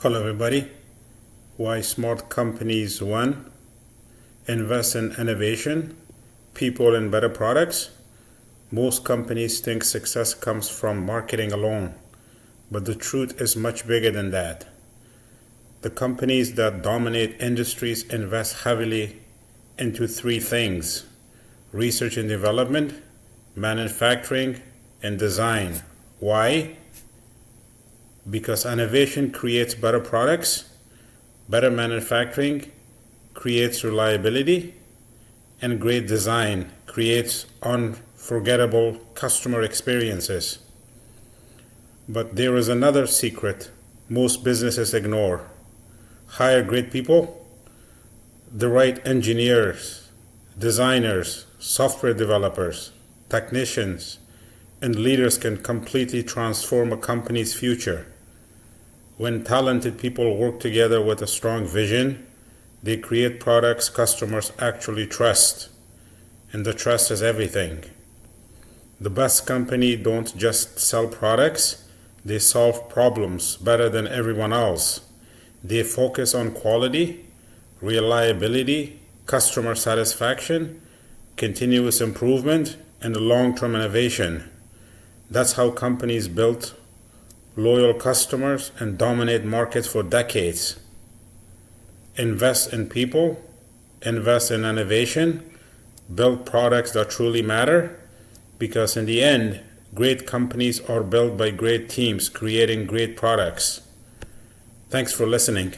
Hello, everybody. Why smart companies? One, invest in innovation, people, and better products. Most companies think success comes from marketing alone, but the truth is much bigger than that. The companies that dominate industries invest heavily into three things: research and development, manufacturing, and design. Why? Because innovation creates better products. Better manufacturing creates reliability, and great design creates unforgettable customer experiences. But there is another secret most businesses ignore: hire great people. The right engineers, designers, software developers, technicians, and leaders can completely transform a company's future. When talented people work together with a strong vision, they create products customers actually trust. And the trust is everything. The best company don't just sell products, they solve problems better than everyone else. They focus on quality, reliability, customer satisfaction, continuous improvement, and long-term innovation. That's how companies build loyal customers and dominate markets for decades. Invest in people, invest in innovation, build products that truly matter, because in the end, great companies are built by great teams creating great products. Thanks for listening.